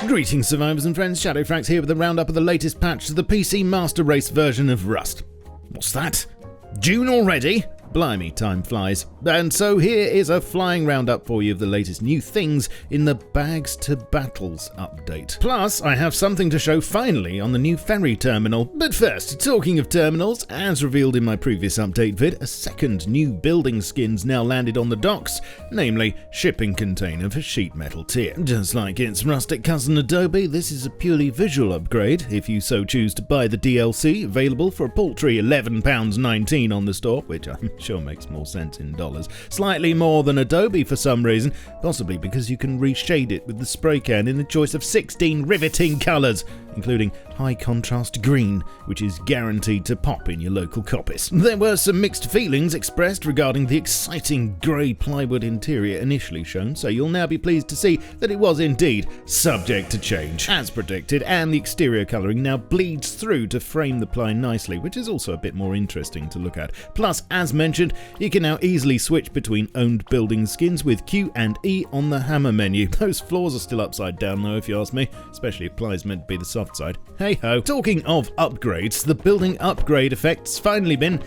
Greetings survivors and friends, SHADOWFRAX here with a roundup of the latest patch to the PC Master Race version of Rust. What's that? June already? Blimey, time flies. And so here is a flying roundup for you of the latest new things in the Bags to Battles update. Plus, I have something to show finally on the new Ferry Terminal. But first, talking of terminals, as revealed in my previous update vid, a second new building skin's now landed on the docks, namely shipping container for sheet metal tier. Just like its rustic cousin Adobe, this is a purely visual upgrade, if you so choose to buy the DLC, available for a paltry £11.19 on the store, which I'm sure makes more sense in dollars. Slightly more than Adobe for some reason, possibly because you can reshade it with the spray can in a choice of 16 riveting colours, including high contrast green, which is guaranteed to pop in your local copies. There were some mixed feelings expressed regarding the exciting grey plywood interior initially shown, so you'll now be pleased to see that it was indeed subject to change, as predicted, and the exterior colouring now bleeds through to frame the ply nicely, which is also a bit more interesting to look at. Plus, as mentioned, you can now easily switch between owned building skins with Q and E on the hammer menu. Those floors are still upside down though, if you ask me, especially if ply's meant to be the soft side. Hey ho. Talking of upgrades, the building upgrade effect's finally been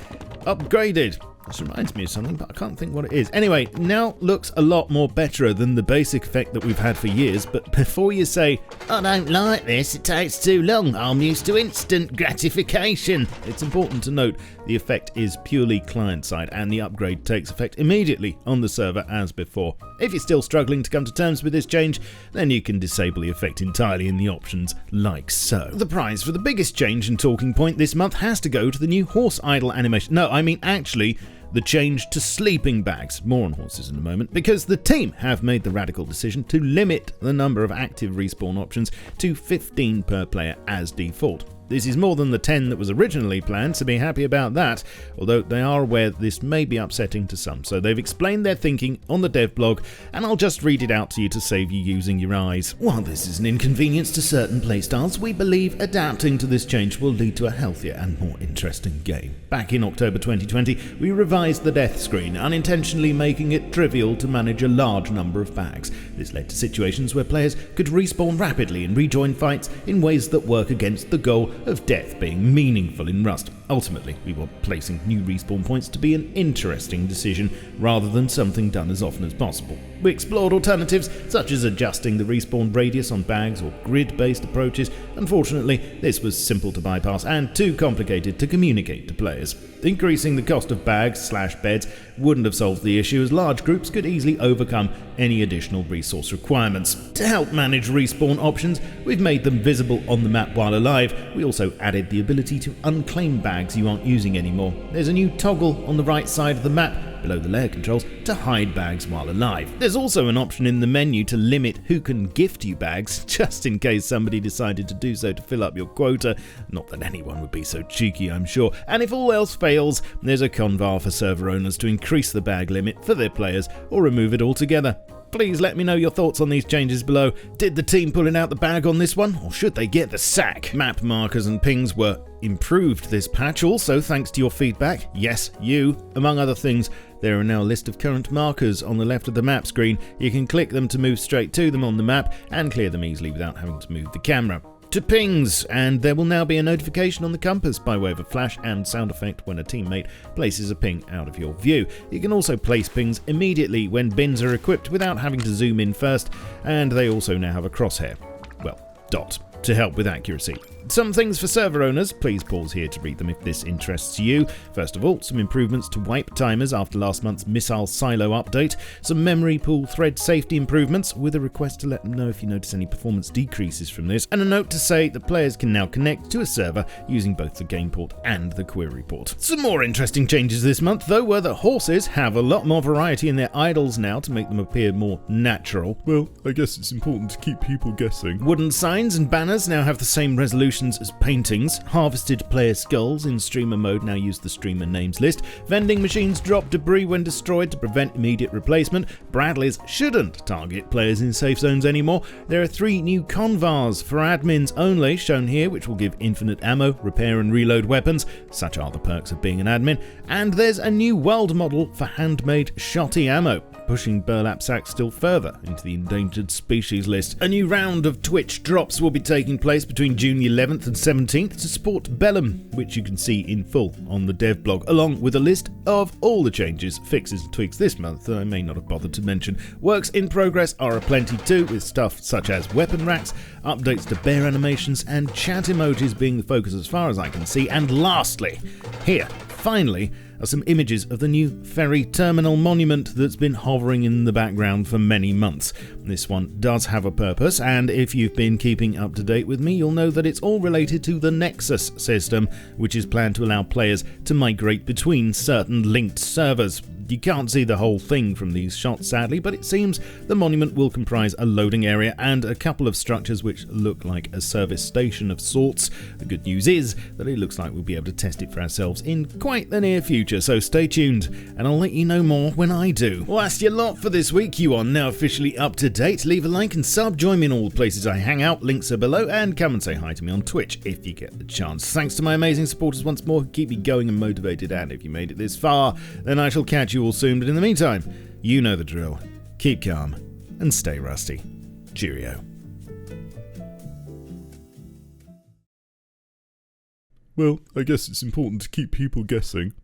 upgraded. This reminds me of something, but I can't think what it is. Anyway, now looks a lot more better than the basic effect that we've had for years, but before you say, I don't like this, it takes too long, I'm used to instant gratification, it's important to note the effect is purely client-side and the upgrade takes effect immediately on the server as before. If you're still struggling to come to terms with this change, then you can disable the effect entirely in the options like so. The prize for the biggest change and talking point this month has to go to the new horse idle animation. No, I mean actually the change to sleeping bags. More on horses in a moment, because the team have made the radical decision to limit the number of active respawn options to 15 per player as default. This is more than the 10 that was originally planned, so be happy about that, although they are aware that this may be upsetting to some, so they've explained their thinking on the dev blog, and I'll just read it out to you to save you using your eyes. While this is an inconvenience to certain playstyles, we believe adapting to this change will lead to a healthier and more interesting game. Back in October 2020, we revised the death screen, unintentionally making it trivial to manage a large number of bags. This led to situations where players could respawn rapidly and rejoin fights in ways that work against the goal of death being meaningful in Rust. Ultimately, we were placing new respawn points to be an interesting decision rather than something done as often as possible. We explored alternatives such as adjusting the respawn radius on bags or grid-based approaches. Unfortunately, this was simple to bypass and too complicated to communicate to players. Increasing the cost of bags/beds wouldn't have solved the issue, as large groups could easily overcome any additional resource requirements. To help manage respawn options, we've made them visible on the map while alive. We also added the ability to unclaim bags you aren't using anymore. There's a new toggle on the right side of the map below the layer controls to hide bags while alive. There's also an option in the menu to limit who can gift you bags, just in case somebody decided to do so to fill up your quota. Not that anyone would be so cheeky, I'm sure. And if all else fails, there's a convar for server owners to increase the bag limit for their players or remove it altogether. Please let me know your thoughts on these changes below. Did the team pull it out the bag on this one, or should they get the sack? Map markers and pings were improved this patch, also thanks to your feedback. Yes, you. Among other things, there are now a list of current markers on the left of the map screen. You can click them to move straight to them on the map and clear them easily without having to move the camera. To pings, and there will now be a notification on the compass by way of a flash and sound effect when a teammate places a ping out of your view. You can also place pings immediately when bins are equipped without having to zoom in first, and they also now have a crosshair, well, dot, to help with accuracy. Some things for server owners, please pause here to read them if this interests you. First of all, some improvements to wipe timers after last month's missile silo update, some memory pool thread safety improvements with a request to let them know if you notice any performance decreases from this, and a note to say that players can now connect to a server using both the game port and the query port. Some more interesting changes this month though were that horses have a lot more variety in their idols now to make them appear more natural. Well, I guess it's important to keep people guessing. Wooden signs and banners now have the same resolution as paintings. Harvested player skulls in streamer mode now use the streamer names list. Vending machines drop debris when destroyed to prevent immediate replacement. Bradleys shouldn't target players in safe zones anymore. There are 3 new convars for admins only shown here, which will give infinite ammo, repair and reload weapons. Such are the perks of being an admin. And there's a new world model for handmade shotty ammo. pushing burlap sacks still further into the endangered species list. A new round of Twitch drops will be taking place between June the 11th and 17th to support Bellum, which you can see in full on the dev blog, along with a list of all the changes, fixes and tweaks this month that I may not have bothered to mention. Works in progress are aplenty too, with stuff such as weapon racks, updates to bear animations, and chat emojis being the focus as far as I can see. And lastly, here, finally, are some images of the new Ferry Terminal monument that's been hovering in the background for many months. This one does have a purpose, and if you've been keeping up to date with me, you'll know that it's all related to the Nexus system, which is planned to allow players to migrate between certain linked servers. You can't see the whole thing from these shots, sadly, but it seems the monument will comprise a loading area and a couple of structures which look like a service station of sorts. The good news is that it looks like we'll be able to test it for ourselves in quite the near future, so stay tuned, and I'll let you know more when I do. Well, that's your lot for this week. You are now officially up to date. Leave a like and sub, join me in all the places I hang out, links are below, and come and say hi to me on Twitch if you get the chance. Thanks to my amazing supporters once more who keep me going and motivated, and if you made it this far, then I shall catch you all soon, but in the meantime, you know the drill. Keep calm and stay rusty. Cheerio. Well, I guess it's important to keep people guessing.